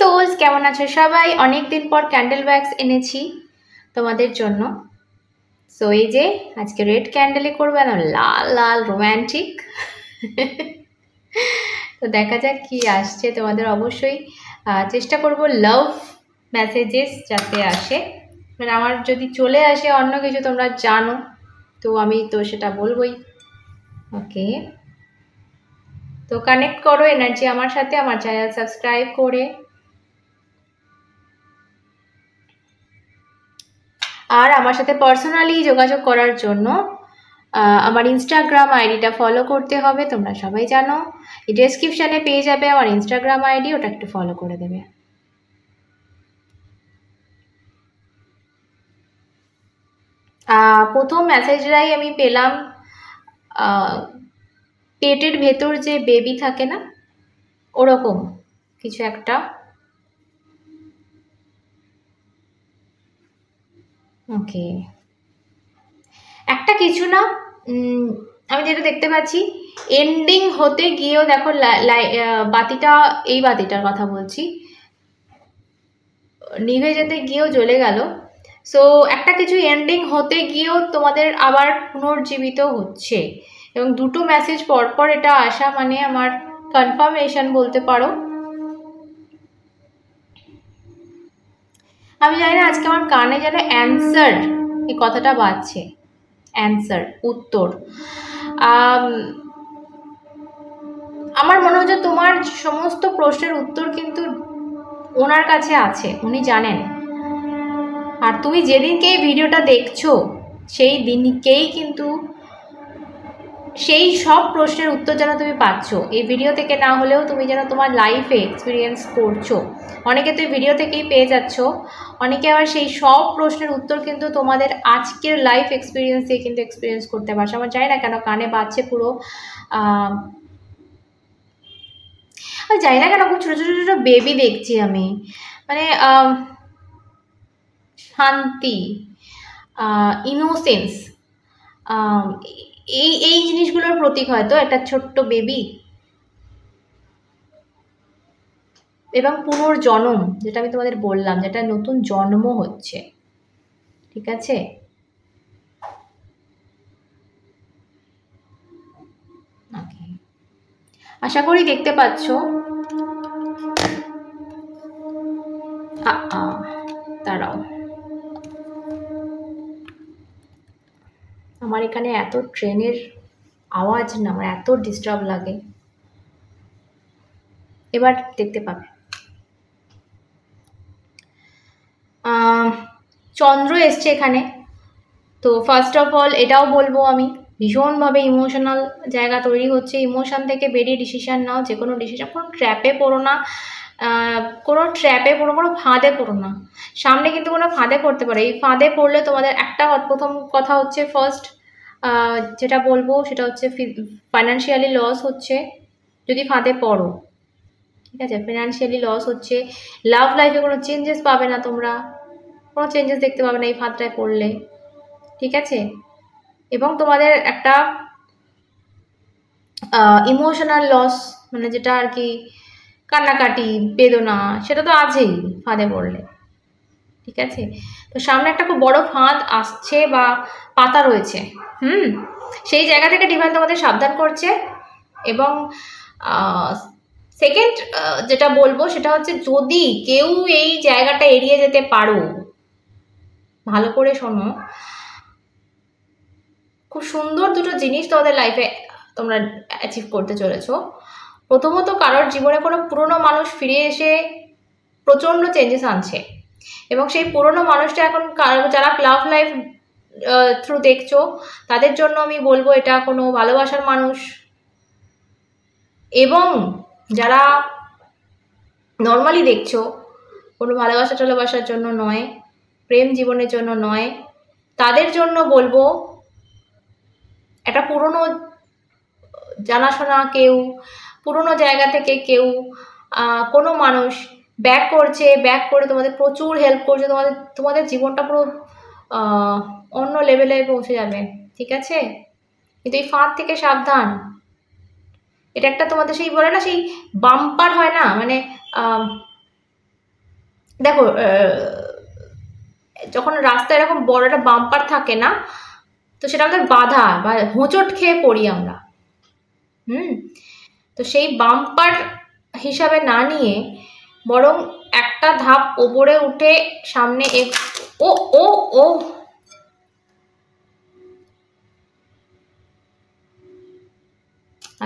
Sols, কেমন আছো সবাই? অনেক দিন পর ক্যান্ডেল ওয়্যাক্স এনেছি তোমাদের জন্য। সো এই যে আজকে রেড ক্যান্ডেলে করবে না, লাল লাল রোম্যান্টিক। তো দেখা যাক কি আসছে তোমাদের। অবশ্যই চেষ্টা করব লাভ মেসেজেস যাতে আসে, মানে আমার যদি চলে আসে অন্য কিছু তোমরা জানো তো আমি তো সেটা বলবোই। ওকে, তো কানেক্ট করো এনার্জি আমার সাথে, আমার চ্যানেল সাবস্ক্রাইব করে। আর আমার সাথে পার্সোনালি যোগাযোগ করার জন্য আমার ইনস্টাগ্রাম আইডিটা ফলো করতে হবে, তোমরা সবাই জানো। এই ডেসক্রিপশানে পেয়ে যাবে আমার ইনস্টাগ্রাম আইডি, ওটা একটু ফলো করে দেবে। প্রথম মেসেজটাই আমি পেলাম, পেটের ভেতর যে বেবি থাকে না, ওরকম কিছু একটা। ওকে, একটা কিছু না, আমি যেটা দেখতে পাচ্ছি এন্ডিং হতে গিয়েও দেখো বাতিটা, এই বাতিটার কথা বলছি, নিভে যেতে গিয়েও জ্বলে গেল। সো একটা কিছু এন্ডিং হতে গিয়েও তোমাদের আবার পুনর্জীবিত হচ্ছে, এবং দুটো মেসেজ পরপর এটা আসা মানে আমার কনফার্মেশন বলতে পারো। আমি জানি না আজকে আমার কানে যেন অ্যান্সার এই কথাটা বাজছে, অ্যান্সার, উত্তর। আমার মনে হচ্ছে তোমার সমস্ত প্রশ্নের উত্তর কিন্তু ওনার কাছে আছে, উনি জানেন। আর তুমি যেদিনকে এই ভিডিওটা দেখছো সেই দিনকেই কিন্তু সেই সব প্রশ্নের উত্তর যেন তুমি পাচ্ছ। এই ভিডিও থেকে না হলেও তুমি যেন তোমার লাইফে এক্সপিরিয়েন্স করছো। অনেকে তো এই ভিডিও থেকেই পেয়ে যাচ্ছ, অনেকে আবার সেই সব প্রশ্নের উত্তর কিন্তু তোমাদের আজকের লাইফ এক্সপিরিয়েন্স দিয়ে কিন্তু এক্সপিরিয়েন্স করতে পারছো। আমার জানি না কেন কানে বাজছে পুরো, জানি না কেন খুব ছোটো ছোটো ছোটো বেবি দেখছি আমি, মানে শান্তি, ইনোসেন্স, এই এই জিনিসগুলোর প্রতীক হয়তো একটা ছোট্ট বেবি, এবং পুনর্জন্ম, যেটা আমি তোমাদের বললাম, যেটা নতুন জন্ম হচ্ছে। ঠিক আছে, আশা করি দেখতে পাচ্ছ। দাঁড়াও, আমার এখানে এত ট্রেনের আওয়াজ না, আমার এত ডিস্টার্ব লাগে। এবার দেখতে পাবে চন্দ্র এসছে এখানে। তো ফার্স্ট অফ অল এটাও বলবো আমি, ভীষণভাবে ইমোশনাল জায়গা তৈরি হচ্ছে। ইমোশন থেকে বেরিয়ে ডিসিশান নাও, যে কোনো ডিসিশান, কোনো ট্র্যাপে পড়ো না, কোনো ট্র্যাপে পড়ো, কোনো ফাঁদে পড়ো না। সামনে কিন্তু কোনো ফাঁদে পড়তে পারে, এই ফাঁদে পড়লে তোমাদের একটা প্রথম কথা হচ্ছে, ফার্স্ট যেটা বলবো সেটা হচ্ছে ফাইন্যান্সিয়ালি লস হচ্ছে যদি ফাঁদে পড়ো। ঠিক আছে, ফিনান্সিয়ালি লস হচ্ছে, লাভ লাইফে কোনো চেঞ্জেস পাবে না, তোমরা কোনো চেঞ্জেস দেখতে পাবে না এই ফাঁদটায় পড়লে। ঠিক আছে, এবং তোমাদের একটা ইমোশনাল লস, মানে যেটা আর কি কান্নাকাটি, বেদনা, সেটা তো আছেই ফাঁদে পড়লে। ঠিক আছে, তো সামনে একটা খুব বড় ফাঁদ আসছে বা পাতা রয়েছে, সেই জায়গা থেকে ডিভাইন তোমাদের সাবধান করছে। এবং সেকেন্ড যেটা বলবো সেটা হচ্ছে, যদি কেউ এই জায়গাটা এড়িয়ে যেতে পারো, ভালো করে শোনো, খুব সুন্দর দুটো জিনিস তোমাদের লাইফে তোমরা অ্যাচিভ করতে চলেছো। প্রথমত, কারোর জীবনে কোনো পুরনো মানুষ ফিরে এসে প্রচণ্ড চেঞ্জেস আনছে, এবং সেই পুরনো মানুষটা এখন যারা লাভ লাইফ থ্রু দেখছো তাদের জন্য আমি বলবো এটা কোনো ভালোবাসার মানুষ, এবং যারা নর্মালি দেখছো কোনো ভালোবাসার জন্য নয়, প্রেম জীবনের জন্য নয়, তাদের জন্য বলবো একটা পুরনো জানাশোনা কেউ, পুরনো জায়গা থেকে কেউ, কোনো মানুষ ব্যাক করছে, ব্যাক করে তোমাদের প্রচুর হেল্প করছে, তোমাদের জীবনটা পুরো অন্য লেভেলে পৌঁছে যাবে। ঠিক আছে, কিন্তু এই ফাঁদ থেকে সাবধান। এটা একটা তোমাদের সেই বলে না, সেই বাম্পার হয় না, মানে দেখো যখন রাস্তায় এরকম বড় একটা বাম্পার থাকে না, তো সেটা আমাদের বাধা বা হোঁচট খেয়ে পড়ি আমরা। তো সেই বাম্পার হিসাবে না নিয়ে বরং একটা ধাপ ওপরে উঠে সামনে ও ও ও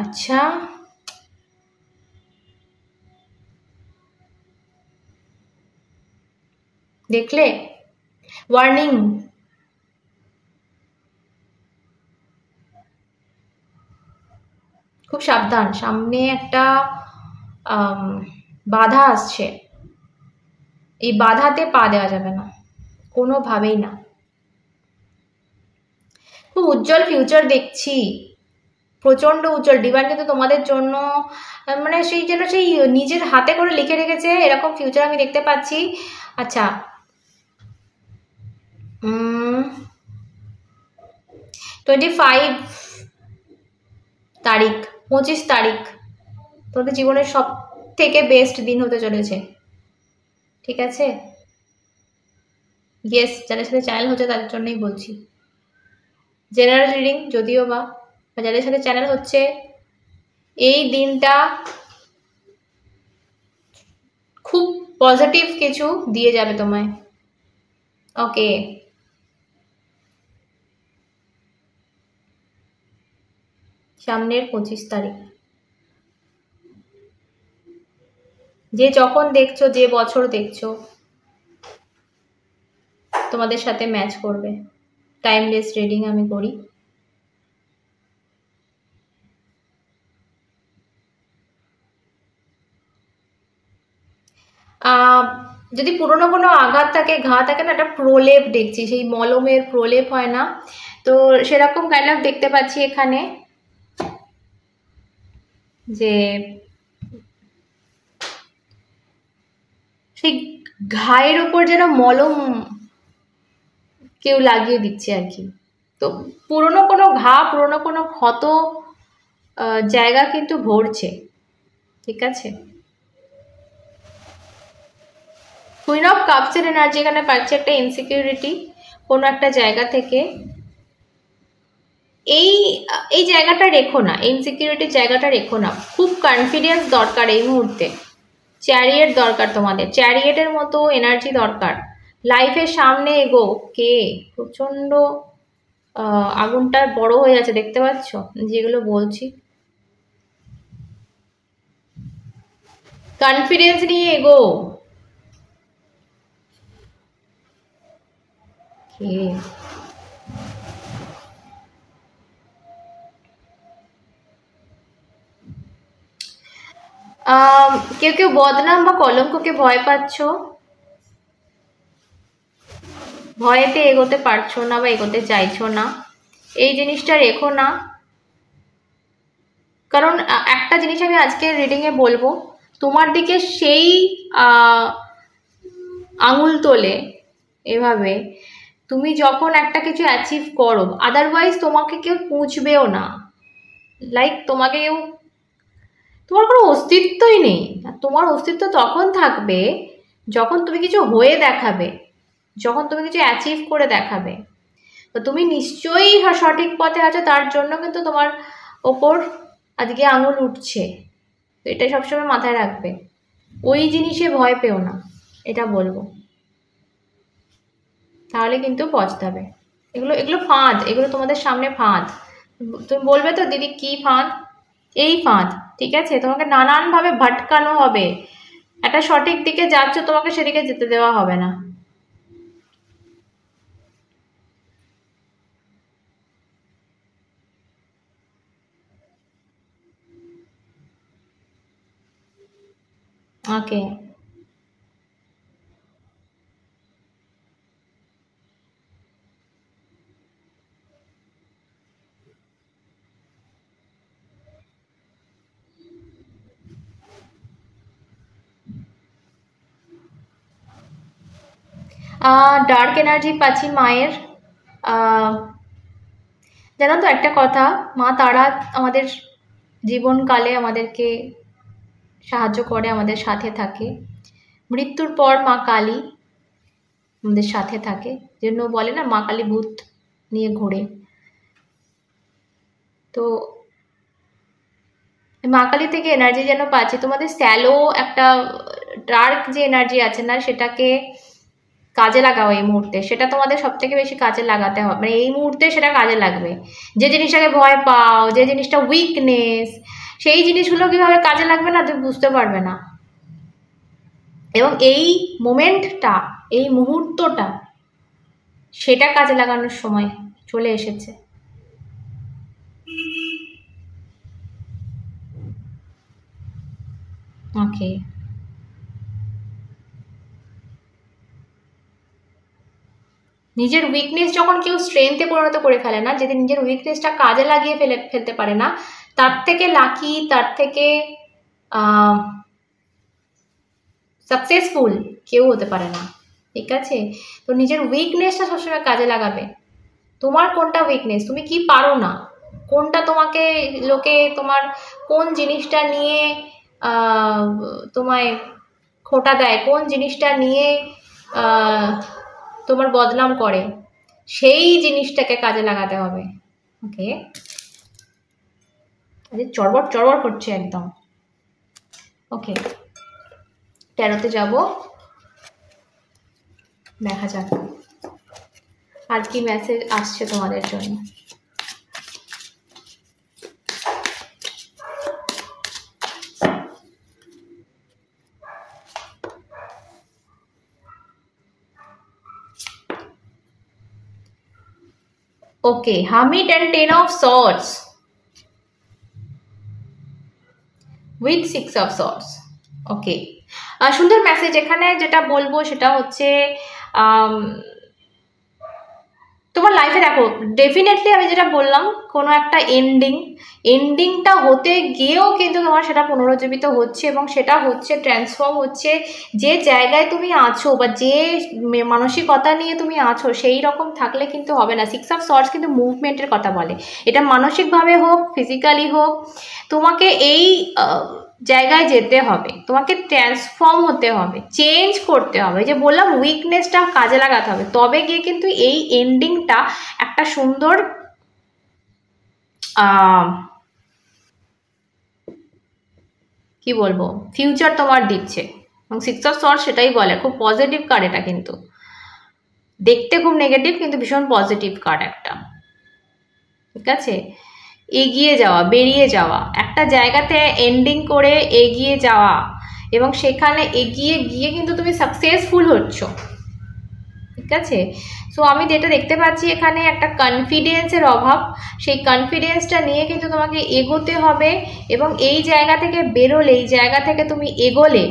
আচ্ছা, দেখলে ওয়ার্নিং। খুব সাবধান, সামনে একটা বাধা আসছে, এই বাধাতে পা দেওয়া যাবে না কোনোভাবেই না। খুব উজ্জ্বল ফিউচার দেখছি, প্রচন্ড উজ্জ্বল। ডিভাইন কিন্তু তোমাদের জন্য মানে সেই যেন সেই নিজের হাতে করে লিখে রেখেছে এরকম ফিউচার আমি দেখতে পাচ্ছি। আচ্ছা 25 তারিখ 25 তারিখ তোমাদের জীবনের সব থেকে বেস্ট দিন হতে চলেছে, ঠিক আছে? ইয়েস, যাদের সাথে চ্যানেল হচ্ছে তাদের জন্যই বলছি। জেনারেল রিডিং যদিও বা যাদের সাথে চ্যানেল হচ্ছে, এই দিনটা খুব পজিটিভ কিছু দিয়ে যাবে তোমায়। ওকে, সামনের 25 তারিখ, যে যখন দেখছো, যে বছর দেখছো, তোমাদের সাথে ম্যাচ করবে। টাইমলেস রিডিং আমি করি। যদি পুরনো কোনো আঘাত থাকে, ঘা থাকে না, একটা প্রলেপ দেখছি, সেই মলমের প্রলেপ হয় না, তো সেরকম কাইন্ড অফ দেখতে পাচ্ছি এখানে, যে সেই ঘায়ের উপর যেন মলম কেউ লাগিয়ে দিচ্ছে আর কি। তো পুরনো কোনো ঘা, পুরনো কোনো ক্ষত জায়গা কিন্তু ভরছে, ঠিক আছে? কুইন অফ কাপসের এনার্জি এখানে পাচ্ছে, একটা ইনসিকিউরিটি কোনো একটা জায়গা থেকে। এই এই জায়গাটা রেখো না, ইনসিকিউরিটির জায়গাটা রেখো না, খুব কনফিডেন্স দরকার এই মুহূর্তে। চ্যারিয়েট দরকার তোমাদের, চ্যারিয়েটের মতো এনার্জি দরকার। লাইফের সামনে এগো। কে প্রচন্ড আগুনটা বড় হয়ে আছে, দেখতে পাচ্ছ যেগুলো বলছি। কনফিডেন্স নিয়ে এগো। কে কেউ কেউ বদনাম বা কলঙ্ককে ভয় পাচ্ছ, ভয়েতে এগোতে পারছো না বা এগোতে চাইছো না, এই জিনিসটা রেখো না। কারণ একটা জিনিস আমি আজকে রিডিংয়ে বলবো, তোমার দিকে সেই আঙুল তোলে এভাবে, তুমি যখন একটা কিছু অ্যাচিভ করো, আদারওয়াইজ তোমাকে কেউ পুঁছবেও না। লাইক তোমাকে কেউ, তোমার কোনো অস্তিত্বই নেই। আর তোমার অস্তিত্ব তখন থাকবে যখন তুমি কিছু হয়ে দেখাবে, যখন তুমি কিছু অ্যাচিভ করে দেখাবে। তো তুমি নিশ্চয়ই সঠিক পথে আছো, তার জন্য কিন্তু তোমার ওপর আজকে আঙুল উঠছে। তো এটাই সবসময় মাথায় রাখবে, ওই জিনিসে ভয় পেও না, এটা বলবো, তাহলে কিন্তু পছতাবে। এগুলো এগুলো ফাঁদ, এগুলো তোমাদের সামনে ফাঁদ। তুমি বলবে তো দিদি কি ফাঁদ? এই ফাঁদ, ঠিক আছে? তোমাকে নানানভাবে ভটকানো হবে, একটা সঠিক দিকে যাচ্ছ, তোমাকে সেদিকে যেতে দেওয়া হবে না। ওকে, ডার্ক এনার্জি পাচ্ছি মায়ের। জানো তো একটা কথা, মা তারা আমাদের জীবনকালে আমাদেরকে সাহায্য করে, আমাদের সাথে থাকে। মৃত্যুর পর মা কালী আমাদের সাথে থাকে, জন্য বলে না মা কালী ভূত নিয়ে ঘোরে। তো মা কালী থেকে এনার্জি যেন পাচ্ছি, তোমাদের স্যালো একটা ডার্ক যে এনার্জি আছে না, সেটাকে কাজে লাগাও এই মুহূর্তে। সেটা তোমাদের সব থেকে বেশি কাজে লাগাতে হবে, মানে এই মুহূর্তে সেটা কাজে লাগবে। যে জিনিসটাকে ভয় পাও, যে জিনিসটা উইকনেস, সেই জিনিসগুলো কিভাবে কাজে লাগবে না তুমি বুঝতে পারবে না। এবং এই মোমেন্টটা, এই মুহূর্তটা, সেটা কাজে লাগানোর সময় চলে এসেছে। ওকে, নিজের উইকনেস যখন কেউ স্ট্রেংথে পরিণত করে ফেলে না, যদি নিজের উইকনেসটা কাজে লাগিয়ে ফেলতে পারে না, তার থেকে লাকি, তার থেকে সাকসেসফুল কেউ হতে পারে না। ঠিক আছে, তো নিজের উইকনেসটা সবসময় কাজে লাগাবে। তোমার কোনটা উইকনেস, তুমি কি পারো না, কোনটা তোমাকে লোকে তোমার কোন জিনিসটা নিয়ে তোমায় খোটা দেয়, কোন জিনিসটা নিয়ে তোমার বদনাম করে, সেই জিনিসটাকে কাজে লাগাতে হবে। ওকে, চড়বড় চড়বড় করছে একদম। ওকে, 13তে যাব, দেখা যাক আর কি মেসেজ আসছে তোমাদের জন্য। ওকে, Hermit and 10 of Swords with 6 of Swords. ওকে, সুন্দর মেসেজ। এখানে যেটা বলবো সেটা হচ্ছে তোমার লাইফে দেখো, ডেফিনেটলি আমি যেটা বললাম, কোনো একটা এন্ডিংটা হতে গিয়েও কিন্তু তোমার সেটা পুনরুজ্জীবিত হচ্ছে, এবং সেটা হচ্ছে ট্রান্সফর্ম হচ্ছে। যে জায়গায় তুমি আছো বা যে মানসিকতা নিয়ে তুমি আছো, সেই রকম থাকলে কিন্তু হবে না। 6 অফ সর্টস কিন্তু মুভমেন্টের কথা বলে, এটা মানসিকভাবে হোক, ফিজিক্যালি হোক, তোমাকে এই জায়গায় যেতে হবে, তোমাকে ট্রান্সফর্ম হতে হবে, চেঞ্জ করতে হবে। যে বললাম, উইকনেসটা কাজে লাগাতে হবে, তবে গিয়ে কিন্তু এই এন্ডিংটা একটা সুন্দর কি বলবো ফিউচার তোমার দিচ্ছে। এবং 6 অফ সর্টস সেটাই বলে, খুব পজিটিভ কার্ড এটা, কিন্তু দেখতে খুব নেগেটিভ কিন্তু ভীষণ পজিটিভ কার্ড একটা। ঠিক আছে, এগিয়ে যাওয়া, বেরিয়ে যাওয়া, একটা জায়গাতে এন্ডিং করে এগিয়ে যাওয়া, এবং সেখানে এগিয়ে গিয়ে কিন্তু তুমি সাকসেসফুল হচ্ছ। ঠিক আছে, সো আমি যেটা দেখতে পাচ্ছি এখানে একটা কনফিডেন্সের অভাব, সেই কনফিডেন্সটা নিয়ে কিন্তু তোমাকে এগোতে হবে। এবং এই জায়গা থেকে বেরোলে, এই জায়গা থেকে তুমি এগোলে,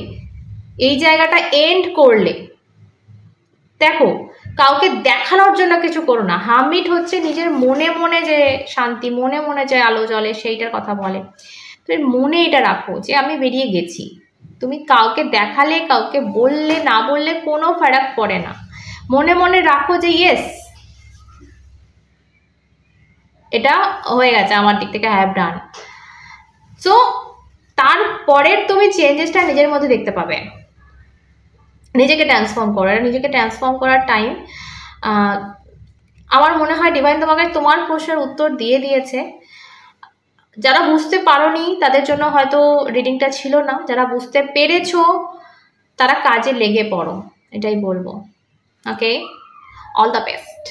এই জায়গাটা এন্ড করলে, দেখো কাউকে দেখানোর জন্য কিছু করো না। হার্মিট হচ্ছে নিজের মনে মনে যে শান্তি, মনে মনে যে আলো জ্বলে, সেইটার কথা বলে। তুমি মনে এটা রাখো যে আমি বেরিয়ে গেছি। তুমি কাউকে দেখালে, কাউকে বললে, না বললে কোনো ফারাক পড়ে না। মনে মনে রাখো যে ইয়েস, এটা হয়ে গেছে আমার দিক থেকে, হ্যাভ ডান। সো তারপরের তুমি চেঞ্জেসটা নিজের মধ্যে দেখতে পাবে। নিজেকে ট্রান্সফর্ম করার, নিজেকে ট্রান্সফর্ম করার টাইম। আমার মনে হয় ডিভাইন তোমাকে তোমার প্রশ্নের উত্তর দিয়ে দিয়েছে। যারা বুঝতে পারোনি তাদের জন্য হয়তো রিডিংটা ছিল না, যারা বুঝতে পেরেছো তারা কাজে লেগে পড়ো, এটাই বলবো। ওকে, অল দ্য বেস্ট।